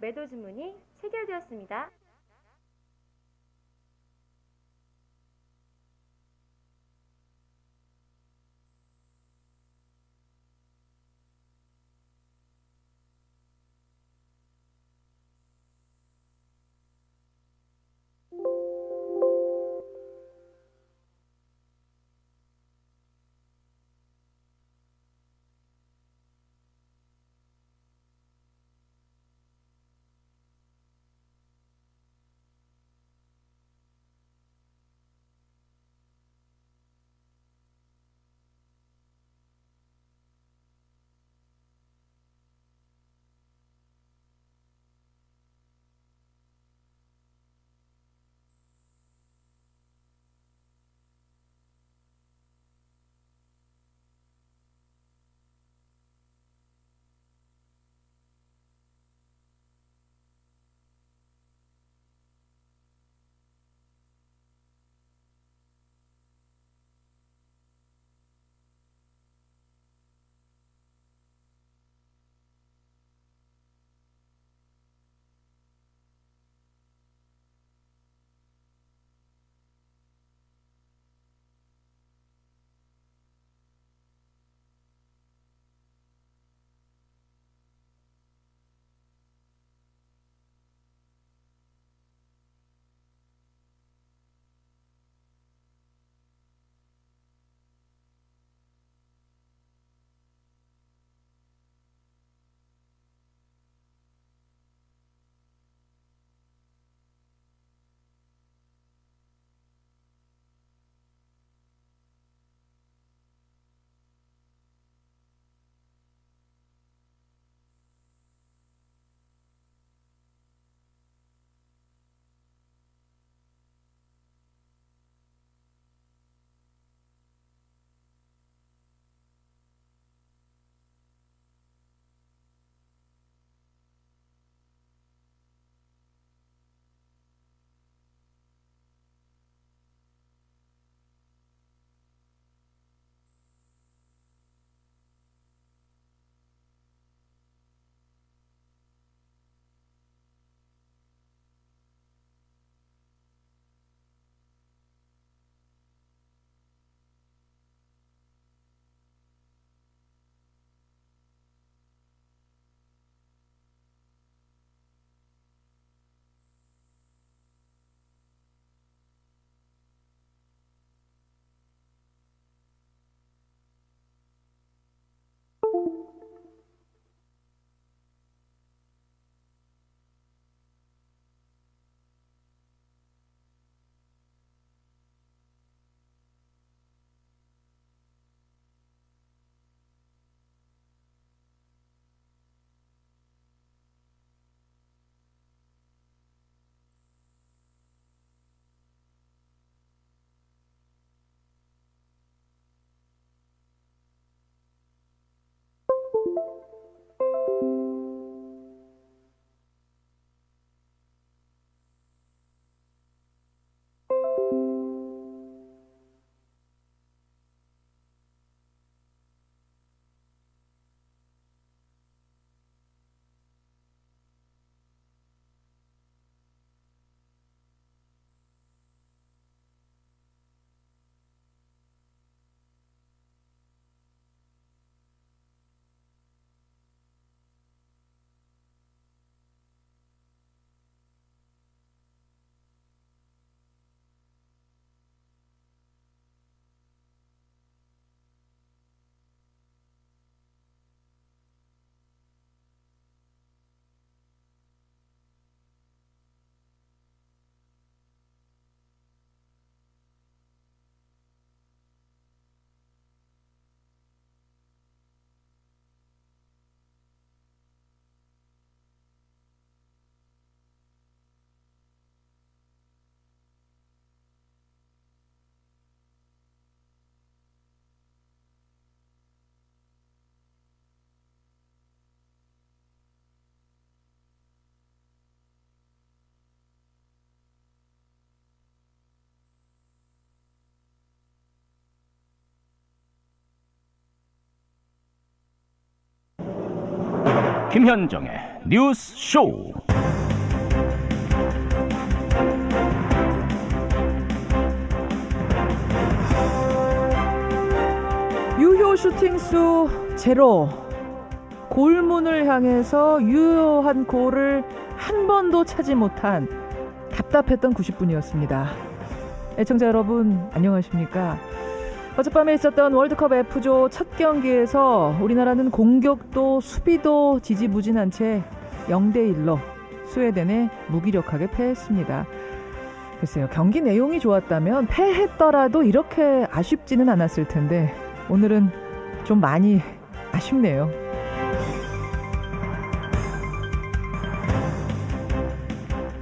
매도 주문이 체결되었습니다. 김현정의 뉴스 쇼. 슈팅수 제로. 골문을 향해서 유효한 골을 한 번도 차지 못한 답답했던 90분이었습니다. 애청자 여러분 안녕하십니까? 어젯밤에 있었던 월드컵 F조 첫 경기에서 우리나라는 공격도 수비도 지지부진한 채 0대1로 스웨덴에 무기력하게 패했습니다. 글쎄요, 경기 내용이 좋았다면 패했더라도 이렇게 아쉽지는 않았을 텐데 오늘은 좀 많이 아쉽네요.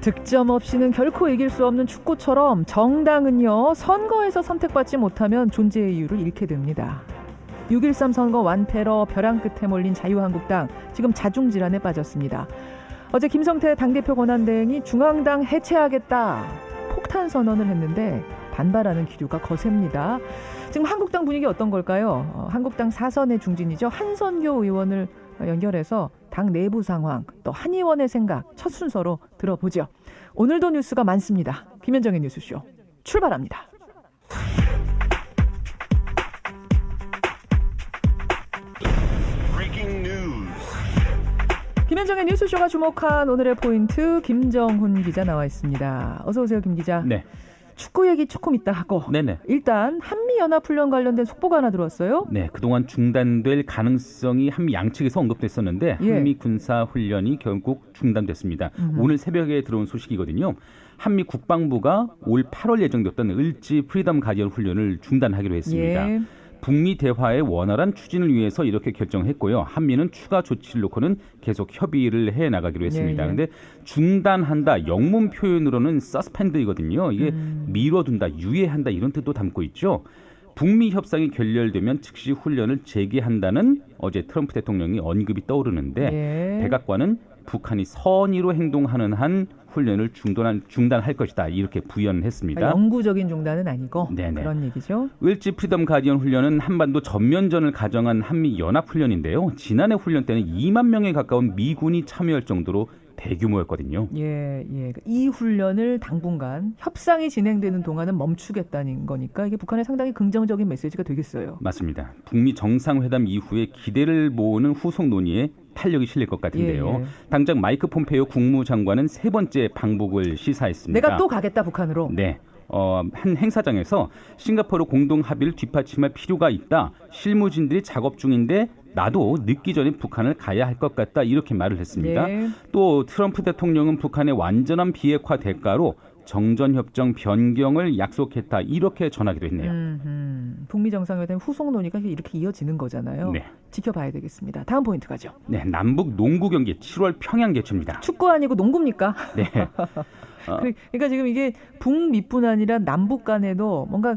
득점 없이는 결코 이길 수 없는 축구처럼 정당은요, 선거에서 선택받지 못하면 존재의 이유를 잃게 됩니다. 6.13 선거 완패로 벼랑 끝에 몰린 자유한국당, 지금 자중질환에 빠졌습니다. 어제 김성태 당대표 권한대행이 중앙당 해체하겠다 폭탄 선언을 했는데 반발하는 기류가 거셉니다. 지금 한국당 분위기 어떤 걸까요? 한국당 사선의 중진이죠. 한선교 의원을 연결해서 당 내부 상황, 또 한 의원의 생각 첫 순서로 들어보죠. 오늘도 뉴스가 많습니다. 김현정의 뉴스쇼 출발합니다. 김현정의 뉴스쇼가 주목한 오늘의 포인트, 김정훈 기자 나와 있습니다. 어서 오세요, 김 기자. 네. 축구 얘기 조금 이따 하고. 네네. 일단 한미연합훈련 관련된 속보가 하나 들어왔어요. 네, 그동안 중단될 가능성이 한미 양측에서 언급됐었는데 한미 군사훈련이 결국 중단됐습니다. 오늘 새벽에 들어온 소식이거든요. 한미 국방부가 올 8월 예정됐던 을지 프리덤 가디언 훈련을 중단하기로 했습니다. 북미 대화의 원활한 추진을 위해서 이렇게 결정했고요. 한미는 추가 조치를 놓고는 계속 협의를 해나가기로 했습니다. 그런데 중단한다, 영문 표현으로는 서스펜드이거든요. 이게 미뤄둔다, 유예한다 이런 뜻도 담고 있죠. 북미 협상이 결렬되면 즉시 훈련을 재개한다는 어제 트럼프 대통령이 언급이 떠오르는데 백악관은 북한이 선의로 행동하는 한 훈련을 중단할 것이다 이렇게 부연을 했습니다. 영구적인 중단은 아니고 그런 얘기죠. 을지 프리덤 가디언 훈련은 한반도 전면전을 가정한 한미 연합 훈련인데요. 지난해 훈련 때는 2만 명에 가까운 미군이 참여할 정도로 대규모였거든요. 이 훈련을 당분간 협상이 진행되는 동안은 멈추겠다는 거니까 이게 북한에 상당히 긍정적인 메시지가 되겠어요. 맞습니다. 북미 정상회담 이후에 기대를 모으는 후속 논의에 탄력이 실릴 것 같은데요. 당장 마이크 폼페이오 국무장관은 세 번째 방북을 시사했습니다. 내가 또 가겠다, 북한으로. 네. 한 행사장에서 싱가포르 공동 합의를 뒷받침할 필요가 있다. 실무진들이 작업 중인데 나도 늦기 전에 북한을 가야 할 것 같다. 이렇게 말을 했습니다. 또 트럼프 대통령은 북한의 완전한 비핵화 대가로 정전협정 변경을 약속했다. 이렇게 전하기도 했네요. 북미 정상회담 후속 논의가 이렇게 이어지는 거잖아요. 지켜봐야 되겠습니다. 다음 포인트 가죠. 네, 남북 농구 경기 7월 평양 개최입니다. 축구 아니고 농구입니까? 네. 그러니까 지금 이게 북미뿐 아니라 남북 간에도 뭔가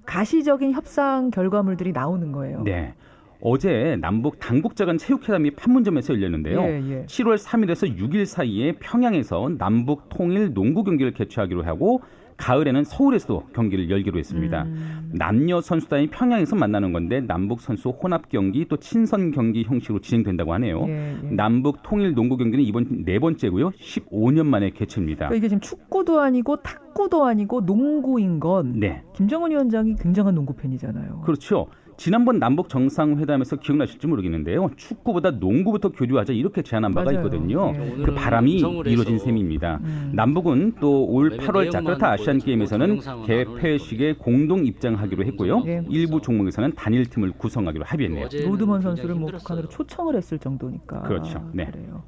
가시적인 협상 결과물들이 나오는 거예요. 네. 어제 남북 당국자 간 체육회담이 판문점에서 열렸는데요. 7월 3일에서 6일 사이에 평양에서 남북 통일 농구 경기를 개최하기로 하고 가을에는 서울에서도 경기를 열기로 했습니다. 남녀 선수단이 평양에서 만나는 건데 남북 선수 혼합 경기 또 친선 경기 형식으로 진행된다고 하네요. 남북 통일 농구 경기는 이번 네 번째고요. 15년 만에 개최입니다. 그러니까 이게 지금 축구도 아니고 탁구도 아니고 농구인 건 김정은 위원장이 굉장한 농구 팬이잖아요. 그렇죠. 지난번 남북 정상회담에서 기억나실지 모르겠는데요. 축구보다 농구부터 교류하자 이렇게 제안한 바가 있거든요. 그 바람이 이루어진 셈입니다. 남북은 또 올 8월 자카르타 아시안게임에서는 개폐식에 공동 입장하기로 했고요. 일부 종목에서는 단일팀을 구성하기로 합의했네요. 로드먼 선수를 북한으로 초청을 했을 정도니까. 그렇죠. 네. 그래요.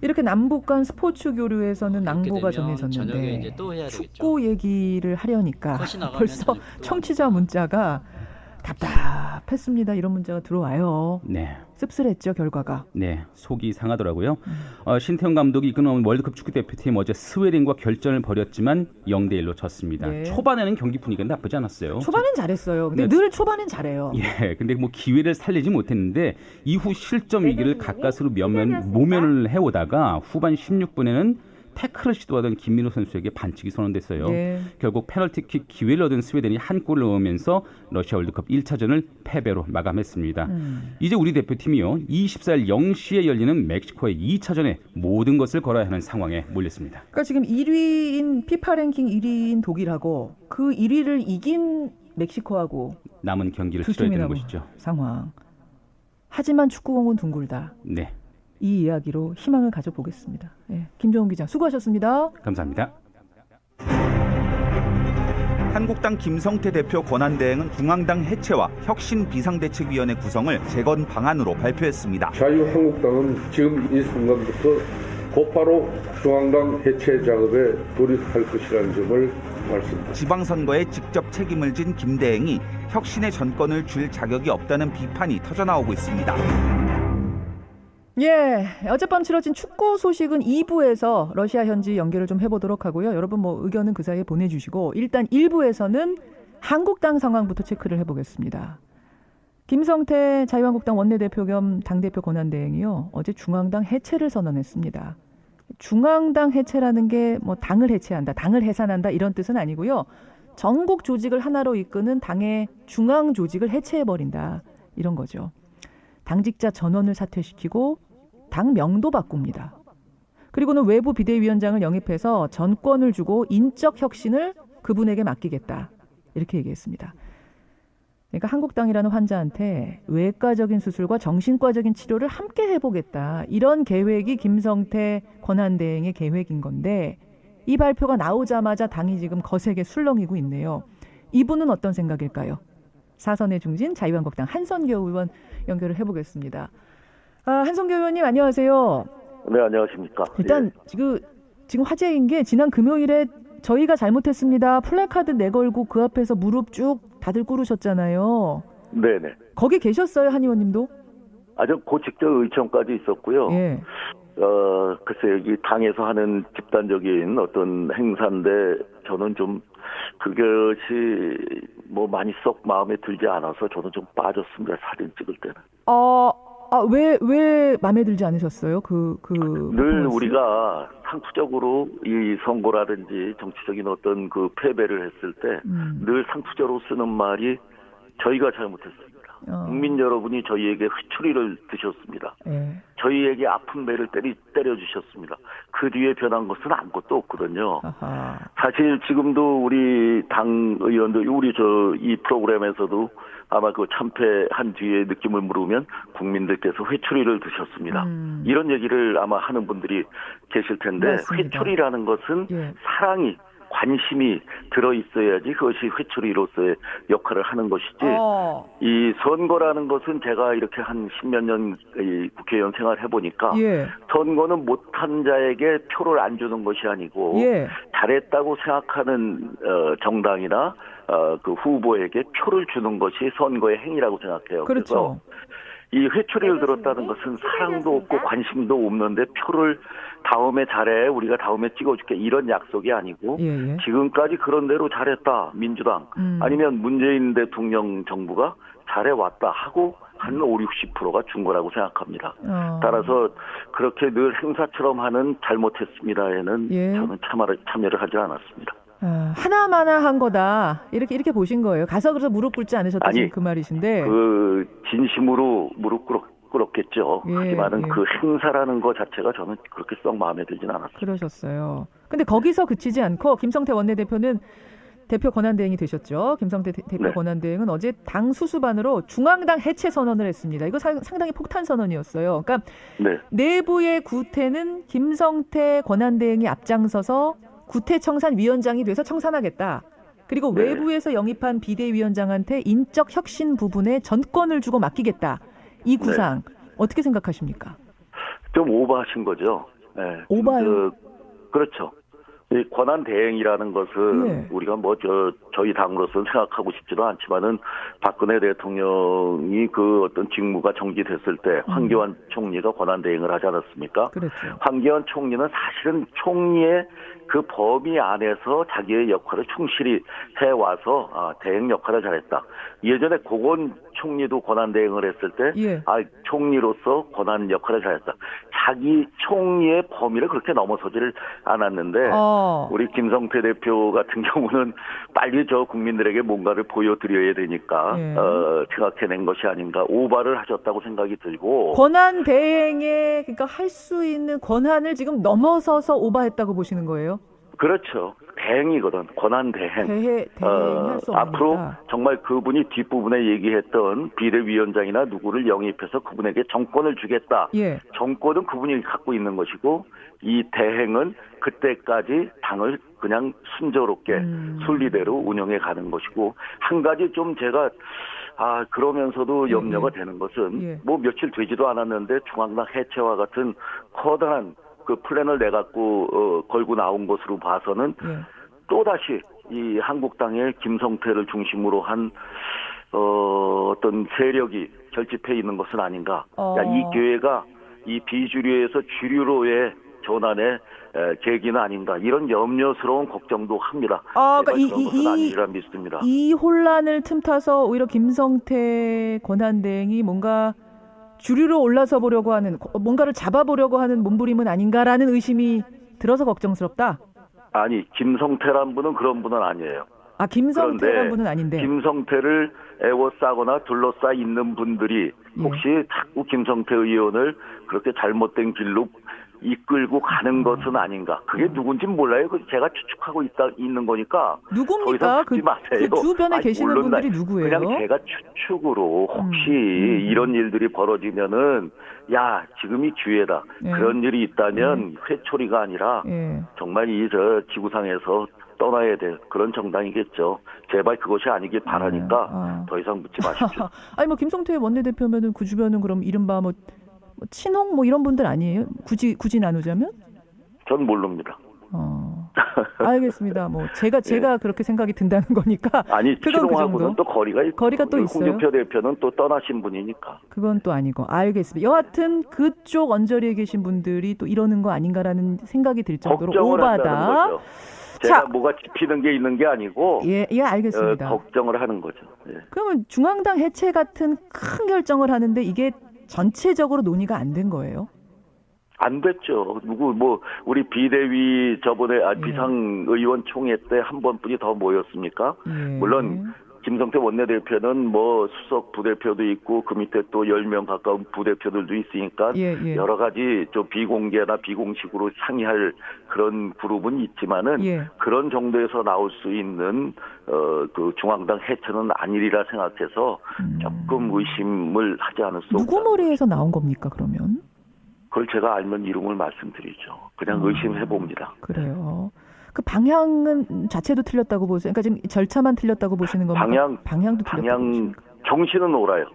이렇게 남북 간 스포츠 교류에서는 낭보가 정해졌는데 축구 얘기를 하려니까 벌써 청취자 문자가 답답했습니다. 이런 문자가 들어와요. 네. 씁쓸했죠, 결과가. 네, 속이 상하더라고요. 신태용 감독이 이끄는 월드컵 축구대표팀 어제 스웨덴과 결전을 벌였지만 0대1로 졌습니다. 초반에는 경기 분위기가 나쁘지 않았어요. 초반엔 잘했어요. 근데 늘 초반엔 잘해요. 근데 뭐 기회를 살리지 못했는데 이후 실점 위기를 가까스로 모면을 해오다가 후반 16분에는 태클을 시도하던 김민호 선수에게 반칙이 선언됐어요. 결국 페널티킥 기회를 얻은 스웨덴이 한 골을 넣으면서 러시아 월드컵 1차전을 패배로 마감했습니다. 이제 우리 대표팀이요. 24일 0시에 열리는 멕시코의 2차전에 모든 것을 걸어야 하는 상황에 몰렸습니다. 그러니까 지금 1위인 피파 랭킹 1위인 독일하고 그 1위를 이긴 멕시코하고 남은 경기를 두 치러야 팀이 되는 남은 것이죠. 상황. 하지만 축구공은 둥글다. 네, 이 이야기로 희망을 가져보겠습니다. 예, 김종훈 기자 수고하셨습니다. 감사합니다. 한국당 김성태 대표 권한대행은 중앙당 해체와 혁신 비상대책위원회 구성을 재건 방안으로 발표했습니다. 자유한국당은 지금 이 순간부터 곧바로 중앙당 해체 작업에 돌입할 것이라는 점을 말씀드립니다. 지방선거에 직접 책임을 진 김대행이 혁신의 전권을 줄 자격이 없다는 비판이 터져나오고 있습니다. 예, 어젯밤 치러진 축구 소식은 2부에서 러시아 현지 연결을 좀 해보도록 하고요. 여러분 뭐 의견은 그 사이에 보내주시고 일단 1부에서는 한국당 상황부터 체크를 해보겠습니다. 김성태 자유한국당 원내대표 겸 당대표 권한대행이요. 어제 중앙당 해체를 선언했습니다. 중앙당 해체라는 게 뭐 당을 해체한다, 당을 해산한다 이런 뜻은 아니고요. 전국 조직을 하나로 이끄는 당의 중앙 조직을 해체해버린다 이런 거죠. 당직자 전원을 사퇴시키고 당 명도 바꿉니다. 그리고는 외부 비대위원장을 영입해서 전권을 주고 인적 혁신을 그분에게 맡기겠다 이렇게 얘기했습니다. 그러니까 한국당이라는 환자한테 외과적인 수술과 정신과적인 치료를 함께 해보겠다 이런 계획이 김성태 권한대행의 계획인 건데 이 발표가 나오자마자 당이 지금 거세게 술렁이고 있네요. 이분은 어떤 생각일까요? 사선의 중진 자유한국당 한선교 의원 연결을 해보겠습니다. 한선교 의원님 안녕하세요. 네, 안녕하십니까. 일단 지금 화제인 게 지난 금요일에 저희가 잘못했습니다. 플래카드 내걸고 그 앞에서 무릎 쭉 다들 꿇으셨잖아요. 네네. 거기 계셨어요, 한 의원님도? 아주 고직적 의청까지 있었고요. 예. 글쎄 여기 당에서 하는 집단적인 어떤 행사인데 저는 좀 그것이 뭐 많이 썩 마음에 들지 않아서 저는 좀 빠졌습니다. 사진 찍을 때는. 왜 마음에 들지 않으셨어요? 늘 늘 우리가 상투적으로 이 선거라든지 정치적인 어떤 그 패배를 했을 때 늘 상투적으로 쓰는 말이 저희가 잘못했습니다. 국민 여러분이 저희에게 회초리를 드셨습니다. 저희에게 아픈 배를 때려주셨습니다. 그 뒤에 변한 것은 아무것도 없거든요. 아하. 사실 지금도 우리 당 의원들, 이 프로그램에서도 아마 그 참패한 뒤에 느낌을 물으면 국민들께서 회초리를 드셨습니다. 이런 얘기를 아마 하는 분들이 계실 텐데 맞습니다. 회초리라는 것은 예. 사랑이 관심이 들어있어야지 그것이 회초리로서의 역할을 하는 것이지 이 선거라는 것은 제가 이렇게 한 10몇 년 국회의원 생활을 해보니까 예. 선거는 못한 자에게 표를 안 주는 것이 아니고 예. 잘했다고 생각하는 정당이나 그 후보에게 표를 주는 것이 선거의 행위라고 생각해요. 그렇죠. 그래서 이 회초리를 들었다는 것은 사랑도 없고 관심도 없는데 표를 다음에 잘해 우리가 다음에 찍어줄게 이런 약속이 아니고 예. 지금까지 그런 대로 잘했다 민주당 아니면 문재인 대통령 정부가 잘해왔다 하고 한 50~60%가 준 거라고 생각합니다. 따라서 그렇게 늘 행사처럼 하는 잘못했습니다에는 저는 참여를 하지 않았습니다. 하나마나한 거다 이렇게 보신 거예요. 가서 그래서 무릎 꿇지 않으셨다 그 말이신데 그 진심으로 무릎 꿇었겠죠. 하지만은 그 행사라는 거 자체가 저는 그렇게 썩 마음에 들진 않았어요. 그러셨어요. 근데 거기서 그치지 않고 김성태 원내대표는 대표 권한대행이 되셨죠. 김성태 대표 권한대행은 어제 당 수수반으로 중앙당 해체 선언을 했습니다. 이거 상당히 폭탄 선언이었어요. 그러니까 내부의 구태는 김성태 권한대행이 앞장서서 구태청산위원장이 돼서 청산하겠다. 그리고 외부에서 영입한 비대위원장한테 인적 혁신 부분에 전권을 주고 맡기겠다. 이 구상 어떻게 생각하십니까? 좀 오버하신 거죠. 네. 오버요? 그렇죠. 이 권한 대행이라는 것은 우리가 저희 당으로서는 생각하고 싶지도 않지만은 박근혜 대통령이 그 어떤 직무가 정지됐을 때 황교안 총리가 권한 대행을 하지 않았습니까? 그렇죠. 황교안 총리는 사실은 총리의 그 범위 안에서 자기의 역할을 충실히 해와서 대행 역할을 잘했다. 예전에 고건 총리도 권한 대행을 했을 때 총리로서 권한 역할을 잘했다. 자기 총리의 범위를 그렇게 넘어서지를 않았는데 우리 김성태 대표 같은 경우는 빨리 저 국민들에게 뭔가를 보여드려야 되니까 생각해낸 것이 아닌가 오바를 하셨다고 생각이 들고 권한 대행에 그러니까 할 수 있는 권한을 지금 넘어서서 오바했다고 보시는 거예요? 그렇죠. 대행이거든. 권한 대행. 대행할 수 없는 앞으로 거다. 정말 그분이 뒷부분에 얘기했던 비대위원장이나 누구를 영입해서 그분에게 정권을 주겠다. 예. 정권은 그분이 갖고 있는 것이고 이 대행은 그때까지 당을 그냥 순조롭게 순리대로 운영해 가는 것이고 한 가지 좀 제가 그러면서도 염려가 되는 것은 뭐 며칠 되지도 않았는데 중앙당 해체와 같은 커다란 그 플랜을 내갖고 걸고 나온 것으로 봐서는 또다시 이 한국당의 김성태를 중심으로 한 어떤 세력이 결집해 있는 것은 아닌가. 이 기회가 이 비주류에서 주류로의 전환의 계기는 아닌가. 이런 염려스러운 걱정도 합니다. 그러니까 그런 것은 아니라 믿습니다. 이 혼란을 틈타서 오히려 김성태 권한대행이 뭔가 주류로 올라서 보려고 하는, 뭔가를 잡아보려고 하는 몸부림은 아닌가라는 의심이 들어서 걱정스럽다? 아니, 김성태란 분은 그런 분은 아니에요. 김성태란 분은 아닌데. 김성태를 애워싸거나 둘러싸 있는 분들이 혹시 자꾸 김성태 의원을 그렇게 잘못된 길로 이끌고 가는 것은 아닌가. 그게 누군지 몰라요. 제가 추측하고 있는 거니까. 누굽니까? 그 주변에 계시는 분들이 누구예요? 그냥 제가 추측으로 혹시 이런 일들이 벌어지면은 지금이 기회다. 그런 일이 있다면 회초리가 아니라 정말 지구상에서 떠나야 될 그런 정당이겠죠. 제발 그것이 아니길 바라니까 더 이상 묻지 마십시오. 아니 뭐 김성태 원내대표면은 그 주변은 그럼 이른바 뭐 친홍 이런 분들 아니에요? 굳이 나누자면? 전 모릅니다. 알겠습니다. 뭐 제가 그렇게 생각이 든다는 거니까. 아니, 친홍하고는 또 거리가 또 있어요. 홍준표 대표는 또 떠나신 분이니까. 그건 또 아니고. 알겠습니다. 여하튼 그쪽 언저리에 계신 분들이 또 이러는 거 아닌가라는 생각이 들 정도로 걱정을 오바다. 한다는 거죠. 제가 뭐가 짚히는 게 있는 게 아니고 알겠습니다. 걱정을 하는 거죠. 그러면 중앙당 해체 같은 큰 결정을 하는데 이게 전체적으로 논의가 안 된 거예요? 안 됐죠. 우리 비대위 저번에 비상의원 총회 때 한 번뿐이 더 모였습니까? 물론 김성태 원내대표는 수석 부대표도 있고 그 밑에 또 10명 가까운 부대표들도 있으니까 여러 가지 좀 비공개나 비공식으로 상의할 그런 그룹은 있지만은 그런 정도에서 나올 수 있는 그 중앙당 해체는 아니리라 생각해서 조금 의심을 하지 않을 수 없다. 누구 머리에서 나온 겁니까 그러면? 그걸 제가 알면 이름을 말씀드리죠. 그냥 의심해 봅니다. 그래요. 그 방향은 자체도 틀렸다고 보세요? 그러니까 지금 절차만 틀렸다고 보시는 겁니까? 방향도 틀렸다고 보십니까? 정신은 옳아요.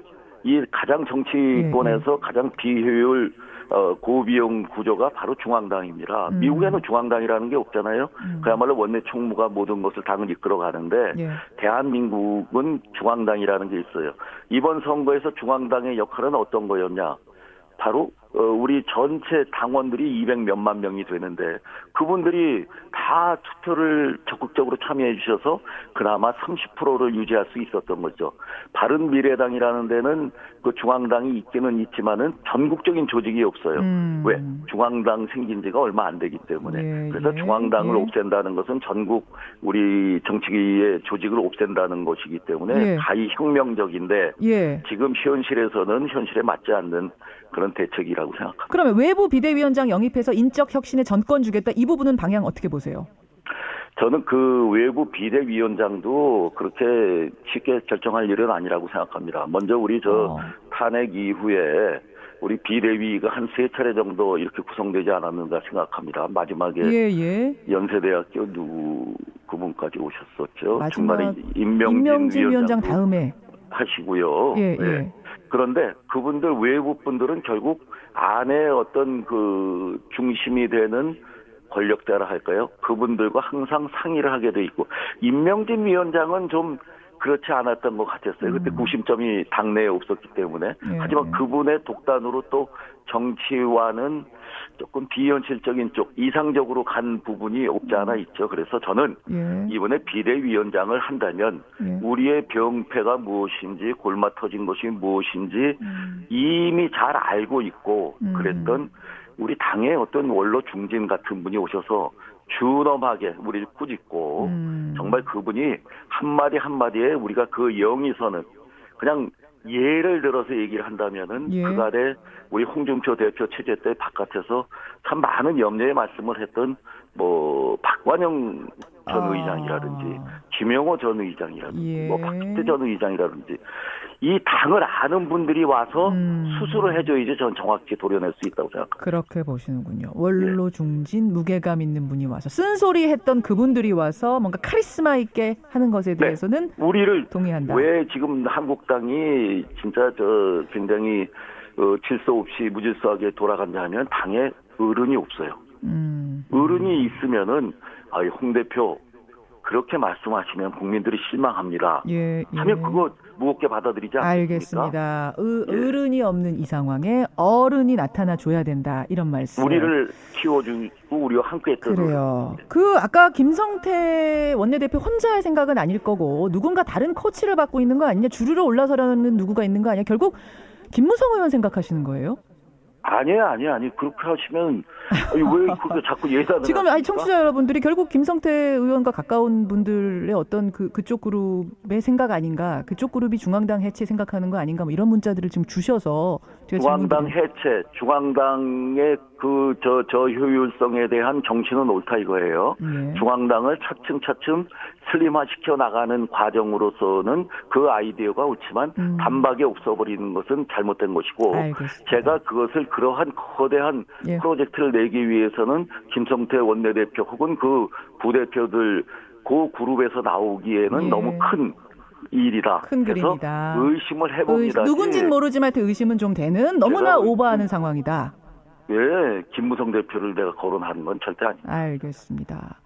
이 가장 정치권에서 가장 비효율 고비용 구조가 바로 중앙당입니다. 미국에는 중앙당이라는 게 없잖아요. 그야말로 원내 총무가 모든 것을 당을 이끌어 가는데 대한민국은 중앙당이라는 게 있어요. 이번 선거에서 중앙당의 역할은 어떤 거였냐? 바로 우리 전체 당원들이 200몇만 명이 되는데 그분들이 다 투표를 적극적으로 참여해 주셔서 그나마 30%를 유지할 수 있었던 거죠. 바른미래당이라는 데는 그 중앙당이 있기는 있지만은 전국적인 조직이 없어요. 왜? 중앙당 생긴 지가 얼마 안 되기 때문에. 그래서 중앙당을 없앤다는 것은 전국 우리 정치계의 조직을 없앤다는 것이기 때문에 가히 혁명적인데 지금 현실에 맞지 않는 그런 대책이라고 생각합니다. 그러면 외부 비대위원장 영입해서 인적 혁신에 전권 주겠다. 이 부분은 방향 어떻게 보세요? 저는 그 외부 비대위원장도 그렇게 쉽게 결정할 일은 아니라고 생각합니다. 먼저 우리 탄핵 이후에 우리 비대위가 한 3차례 정도 이렇게 구성되지 않았는가 생각합니다. 마지막에 연세대학교 그분까지 오셨었죠. 중간에 임명진 위원장 다음에 하시고요. 그런데 그분들 외부 분들은 결국 안에 어떤 그 중심이 되는 권력자라 할까요? 그분들과 항상 상의를 하게 돼 있고 임명진 위원장은 좀 그렇지 않았던 것 같았어요. 그때 구심점이 당내에 없었기 때문에. 하지만 그분의 독단으로 또 정치와는 조금 비현실적인 쪽, 이상적으로 간 부분이 없지 않아 있죠. 그래서 저는 이번에 비대위원장을 한다면 우리의 병폐가 무엇인지 골마 터진 것이 무엇인지 이미 잘 알고 있고 그랬던 우리 당의 어떤 원로 중진 같은 분이 오셔서 준엄하게 우리를 꾸짖고 정말 그분이 한마디 한마디에 우리가 그 영이 서는 그냥 예를 들어서 얘기를 한다면은 예. 그간에 우리 홍준표 대표 체제 때 바깥에서 참 많은 염려의 말씀을 했던 뭐 박관영 전 의장이라든지 김영호 전 의장이라든지 예. 뭐 박주태 전 의장이라든지 이 당을 아는 분들이 와서 수술을 해줘야지 전 정확히 도려낼 수 있다고 생각합니다. 그렇게 보시는군요. 원로 중진 무게감 있는 분이 와서 쓴소리 했던 그분들이 와서 뭔가 카리스마 있게 하는 것에 대해서는 우리를 동의한다. 왜 지금 한국당이 진짜 굉장히 질서 없이 무질서하게 돌아간다 하면 당에 어른이 없어요. 어른이 있으면은 홍 대표 그렇게 말씀하시면 국민들이 실망합니다. 예. 하면 그거 무겁게 받아들이지 않습니까? 알겠습니다. 어른이 없는 이 상황에 어른이 나타나 줘야 된다. 이런 말씀. 우리를 키워주고 우리와 함께했던 그래요. 그 아까 김성태 원내대표 혼자의 생각은 아닐 거고 누군가 다른 코치를 받고 있는 거 아니냐? 주르르 올라서려는 누구가 있는 거 아니야? 결국 김무성 의원 생각하시는 거예요? 아니에요. 그렇게 하시면 왜 그렇게 자꾸 예단을 지금 청취자 여러분들이 결국 김성태 의원과 가까운 분들의 어떤 그쪽 그룹의 생각 아닌가, 그쪽 그룹이 중앙당 해체 생각하는 거 아닌가, 뭐 이런 문자들을 지금 주셔서 중앙당 해체, 중앙당의 저 효율성에 대한 정신은 옳다 이거예요. 예. 중앙당을 차츰 슬림화시켜 나가는 과정으로서는 그 아이디어가 옳지만 단박에 없어버리는 것은 잘못된 것이고, 알겠습니다. 제가 그것을 그러한 거대한 예. 프로젝트를 내기 위해서는 김성태 원내대표 혹은 그 부대표들 그 그룹에서 나오기에는 예. 너무 큰 일이다. 큰 그래서 그림이다. 의심을 해봅니다. 누군진 모르지만 하여튼 의심은 좀 되는 너무나 오버하는 상황이다. 예, 김무성 대표를 내가 거론하는 건 절대 아닙니다. 알겠습니다.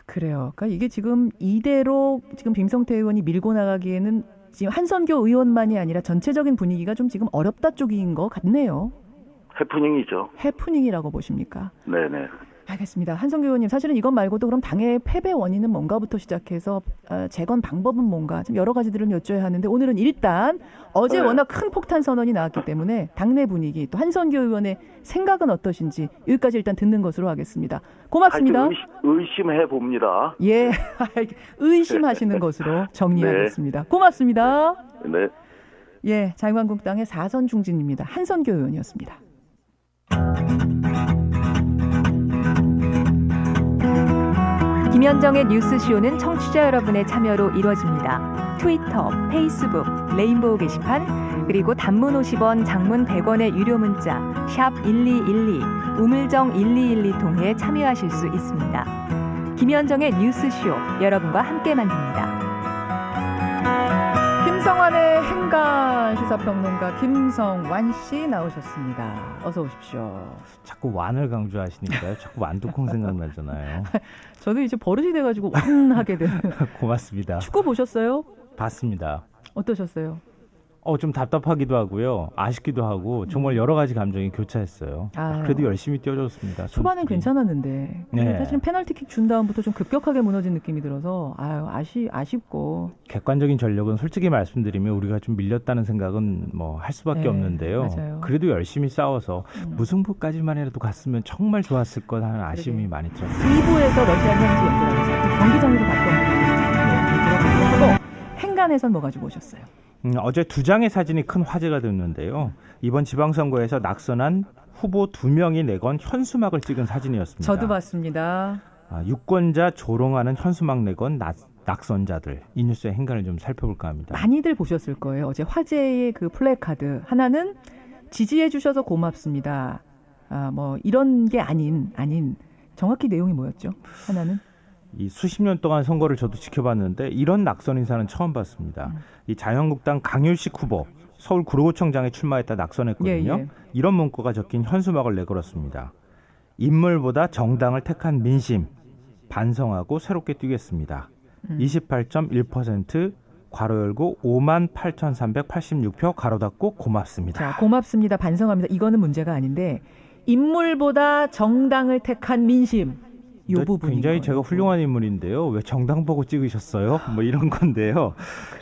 그래요. 그러니까 이게 지금 이대로 지금 김성태 의원이 밀고 나가기에는 지금 한선교 의원만이 아니라 전체적인 분위기가 좀 지금 어렵다 쪽인 것 같네요. 해프닝이죠. 해프닝이라고 보십니까? 네네. 알겠습니다. 한성교 의원님, 사실은 이것 말고도 그럼 당의 패배 원인은 뭔가부터 시작해서 재건 방법은 뭔가 좀 여러 가지들을 여쭤야 하는데, 오늘은 일단 어제 워낙 큰 폭탄 선언이 나왔기 때문에 당내 분위기, 또 한성교 의원의 생각은 어떠신지 여기까지 일단 듣는 것으로 하겠습니다. 고맙습니다. 의심해 봅니다. 예, 의심하시는 것으로 정리하겠습니다. 고맙습니다. 네. 예, 자유한국당의 4선 중진입니다. 한선교 의원이었습니다. 김현정의 뉴스쇼는 청취자 여러분의 참여로 이루어집니다. 트위터, 페이스북, 레인보우 게시판, 그리고 단문 50원, 장문 100원의 유료 문자 샵 1212, 우물정 1212 통해 참여하실 수 있습니다. 김현정의 뉴스쇼, 여러분과 함께 만듭니다. 김성환의 행간 시사평론가 김성완 씨 나오셨습니다. 어서 오십시오. 자꾸 완을 강조하시니까요. 자꾸 완두콩 생각나잖아요. 저도 이제 버릇이 돼가지고 완하게 되는. 고맙습니다. 축구 보셨어요? 봤습니다. 어떠셨어요? 좀 답답하기도 하고요. 아쉽기도 하고 정말 여러 가지 감정이 교차했어요. 그래도 열심히 뛰어줬습니다. 초반엔 괜찮았는데 네. 사실은 페널티킥 준 다음부터 좀 급격하게 무너진 느낌이 들어서 아쉽고. 객관적인 전력은 솔직히 말씀드리면 우리가 좀 밀렸다는 생각은 뭐 할 수밖에 없는데요. 맞아요. 그래도 열심히 싸워서 무승부까지만이라도 갔으면 정말 좋았을 것 하는 아쉬움이 많이 들었어요. 2부에서 러시아 현지 연결하면서 경기장에서 봤던 분들이 하고 행간에선 뭐 가지고 오셨어요? 어제 2장의 사진이 큰 화제가 됐는데요. 이번 지방선거에서 낙선한 후보 2명이 내건 현수막을 찍은 사진이었습니다. 저도 봤습니다. 유권자 조롱하는 현수막 내건 낙선자들. 이 뉴스의 행간을 좀 살펴볼까 합니다. 많이들 보셨을 거예요. 어제 화제의 그 플래카드. 하나는 지지해 주셔서 고맙습니다. 뭐 이런 게 아닌 정확히 내용이 뭐였죠? 하나는 이 수십 년 동안 선거를 저도 지켜봤는데 이런 낙선 인사는 처음 봤습니다. 이 자유한국당 강윤식 후보 서울 구로구청장에 출마했다 낙선했거든요. 예. 이런 문구가 적힌 현수막을 내걸었습니다. 인물보다 정당을 택한 민심 반성하고 새롭게 뛰겠습니다. 28.1% 괄호 열고 58,386표 가로 닫고 고맙습니다. 자, 고맙습니다. 반성합니다. 이거는 문제가 아닌데 인물보다 정당을 택한 민심. 요 부분이 굉장히 제가 훌륭한 인물인데요. 왜 정당 보고 찍으셨어요? 뭐 이런 건데요.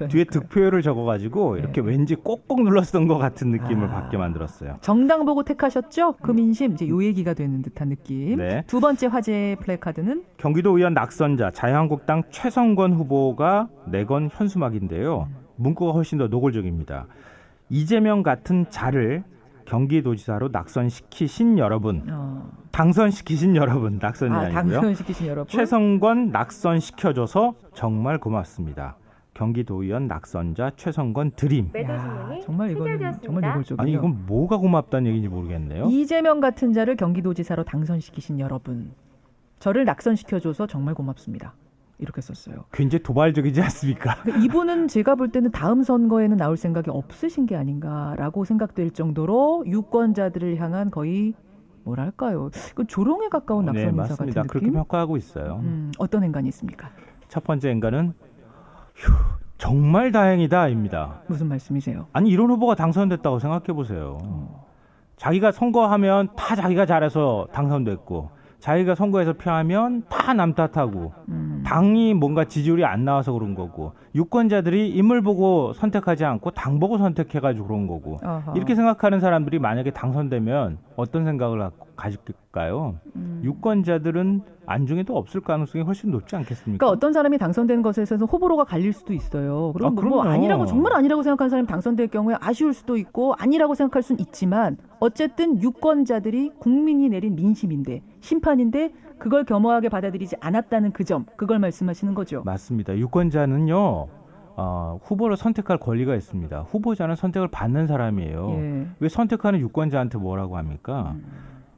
뒤에 득표율을 적어가지고 이렇게 왠지 꼭꼭 눌렀던 것 같은 느낌을 받게 만들었어요. 정당 보고 택하셨죠? 그 민심 이제 요 얘기가 되는 듯한 느낌. 네. 두 번째 화제 플래카드는 경기도 의원 낙선자 자유한국당 최성권 후보가 내건 현수막인데요. 문구가 훨씬 더 노골적입니다. 이재명 같은 자를 경기도지사로 낙선시키신 여러분, 당선시키신 여러분, 낙선이 아니고요. 당선시키신 여러분. 최성권 낙선시켜줘서 정말 고맙습니다. 경기도의원 낙선자 최성권 드림. 야, 정말 이건 정말 노골적이에요. 아니 이건 뭐가 고맙다는 얘기인지 모르겠네요. 이재명 같은 자를 경기도지사로 당선시키신 여러분, 저를 낙선시켜줘서 정말 고맙습니다. 이렇게 썼어요. 굉장히 도발적이지 않습니까? 이분은 제가 볼 때는 다음 선거에는 나올 생각이 없으신 게 아닌가라고 생각될 정도로 유권자들을 향한 거의 뭐랄까요? 그 조롱에 가까운 낙선 네, 인사 맞습니다. 같은 그렇게 느낌? 평가하고 있어요. 어떤 행간이 있습니까? 첫 번째 행간은 정말 다행이다입니다. 무슨 말씀이세요? 아니 이런 후보가 당선됐다고 생각해 보세요. 자기가 선거하면 다 자기가 잘해서 당선됐고 자기가 선거에서 패하면 다 남 탓하고 당이 뭔가 지지율이 안 나와서 그런 거고 유권자들이 인물 보고 선택하지 않고 당 보고 선택해가지고 그런 거고 어허. 이렇게 생각하는 사람들이 만약에 당선되면 어떤 생각을 가질까요? 유권자들은 안중에도 없을 가능성이 훨씬 높지 않겠습니까? 그러니까 어떤 사람이 당선된 것에 있어서 호불호가 갈릴 수도 있어요. 그럼 뭐 그럼요. 아니라고 정말 아니라고 생각하는 사람이 당선될 경우에 아쉬울 수도 있고 아니라고 생각할 수는 있지만 어쨌든 유권자들이 국민이 내린 민심인데 심판인데 그걸 겸허하게 받아들이지 않았다는 그 점, 그걸 말씀하시는 거죠. 맞습니다. 유권자는요. 후보를 선택할 권리가 있습니다. 후보자는 선택을 받는 사람이에요. 예. 왜 선택하는 유권자한테 뭐라고 합니까?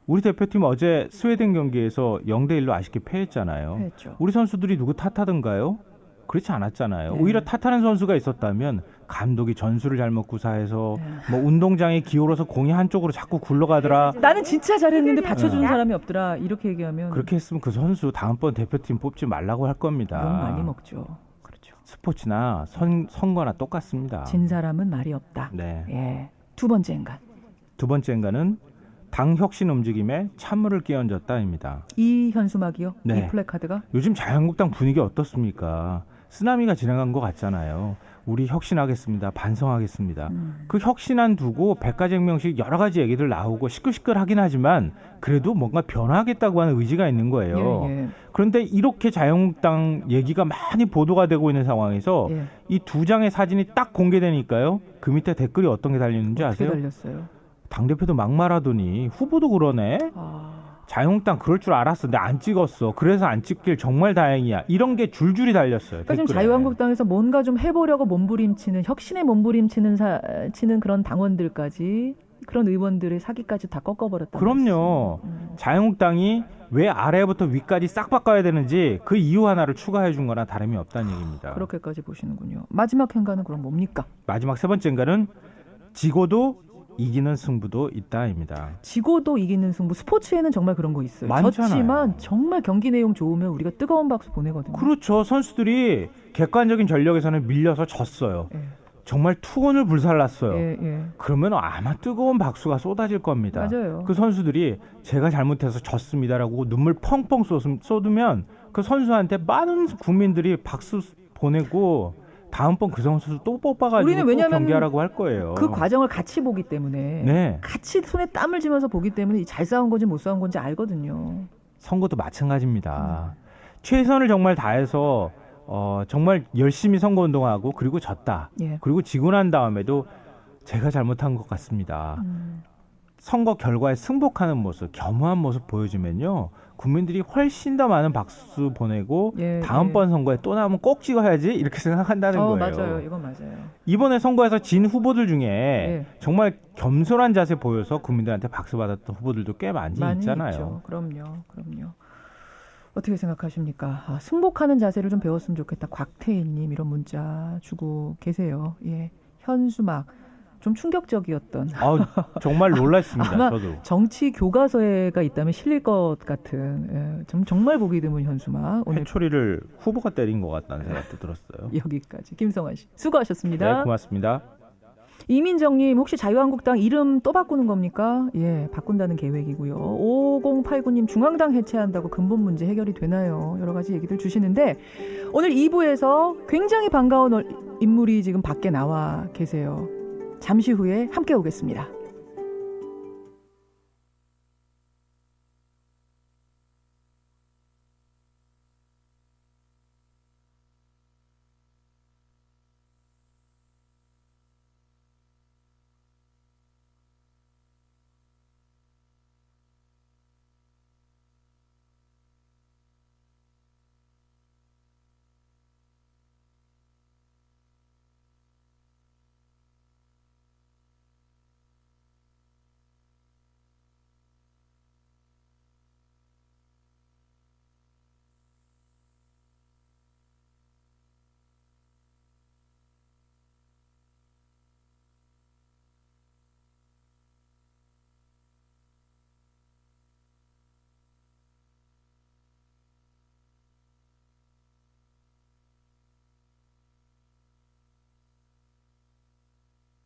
우리 대표팀 어제 스웨덴 경기에서 0대1로 아쉽게 패했잖아요. 그렇죠. 우리 선수들이 누구 탓하던가요? 그렇지 않았잖아요. 네. 오히려 탓하는 선수가 있었다면 감독이 전술을 잘못 구사해서 뭐 운동장에 기울어서 공이 한쪽으로 자꾸 굴러가더라. 나는 진짜 잘했는데 받쳐주는 사람이 없더라. 이렇게 얘기하면 그렇게 했으면 그 선수 다음번 대표팀 뽑지 말라고 할 겁니다. 너무 많이 먹죠. 그렇죠. 스포츠나 선거나 똑같습니다. 진 사람은 말이 없다. 네. 예. 두 번째 인간. 두 번째 인간은 당 혁신 움직임에 찬물을 끼얹었다입니다. 이 현수막이요? 네. 이 플래카드가? 요즘 자유한국당 분위기 어떻습니까? 쓰나미가 지나간 것 같잖아요. 우리 혁신하겠습니다. 반성하겠습니다. 그 혁신안 두고 백가쟁명식 여러 가지 얘기들 나오고 시끌시끌하긴 하지만 그래도 뭔가 변화하겠다고 하는 의지가 있는 거예요. 예, 예. 그런데 이렇게 자유한국당 얘기가 많이 보도가 되고 있는 상황에서 예. 이 두 장의 사진이 딱 공개되니까요. 그 밑에 댓글이 어떤 게 달리는지 어떻게 아세요? 달렸어요? 당대표도 막말하더니 후보도 그러네. 자유한국당 그럴 줄 알았어. 근데 안 찍었어. 그래서 안 찍길 정말 다행이야. 이런 게 줄줄이 달렸어요. 그러니까 지금 댓글에. 자유한국당에서 뭔가 좀 해보려고 몸부림치는 혁신에 몸부림치는 치는 그런 당원들까지 그런 의원들의 사기까지 다 꺾어버렸다. 그럼요. 자유한국당이 왜 아래부터 위까지 싹 바꿔야 되는지 그 이유 하나를 추가해 준 거나 다름이 없다는 얘기입니다. 그렇게까지 보시는군요. 마지막 행간은 그럼 뭡니까? 마지막 세 번째인가는 지고도 이기는 승부도 있다입니다. 지고도 이기는 승부. 스포츠에는 정말 그런 거 있어요. 많잖아요. 졌지만 정말 경기 내용 좋으면 우리가 뜨거운 박수 보내거든요. 그렇죠. 선수들이 객관적인 전력에서는 밀려서 졌어요. 예. 정말 투혼을 불살랐어요. 예, 예. 그러면 아마 뜨거운 박수가 쏟아질 겁니다. 맞아요. 그 선수들이 제가 잘못해서 졌습니다라고 눈물 펑펑 쏟으면 그 선수한테 많은 국민들이 박수 보내고 다음번 그 선수 또 뽑아가지고 우리는 또 왜냐면 경기하라고 할 거예요. 그 과정을 같이 보기 때문에 네. 같이 손에 땀을 쥐면서 보기 때문에 잘 싸운 건지 못 싸운 건지 알거든요. 선거도 마찬가지입니다. 최선을 정말 다해서 정말 열심히 선거운동하고 그리고 졌다. 예. 그리고 지고 난 다음에도 제가 잘못한 것 같습니다. 선거 결과에 승복하는 모습, 겸허한 모습 보여주면요. 국민들이 훨씬 더 많은 박수 보내고 예, 다음번 선거에 또 나오면 꼭 찍어야지 이렇게 생각한다는 거예요. 맞아요. 이건 맞아요. 이번에 선거에서 진 후보들 중에 예. 정말 겸손한 자세 보여서 국민들한테 박수 받았던 후보들도 꽤 많이 있잖아요. 있죠. 그럼요. 어떻게 생각하십니까? 승복하는 자세를 좀 배웠으면 좋겠다. 곽태희님 이런 문자 주고 계세요. 예, 현수막 좀 충격적이었던. 정말 놀랐습니다. 아마 저도. 정치 교과서에가 있다면 실릴 것 같은 정말 보기 드문 현수막. 오늘 회초리를 후보가 때린 것 같다는 생각도 들었어요. 여기까지 김성환 씨 수고하셨습니다. 네, 고맙습니다. 이민정님 혹시 자유한국당 이름 또 바꾸는 겁니까? 예, 바꾼다는 계획이고요. 5089님 중앙당 해체한다고 근본 문제 해결이 되나요? 여러 가지 얘기들 주시는데 오늘 2부에서 굉장히 반가운 인물이 지금 밖에 나와 계세요. 잠시 후에 함께 오겠습니다.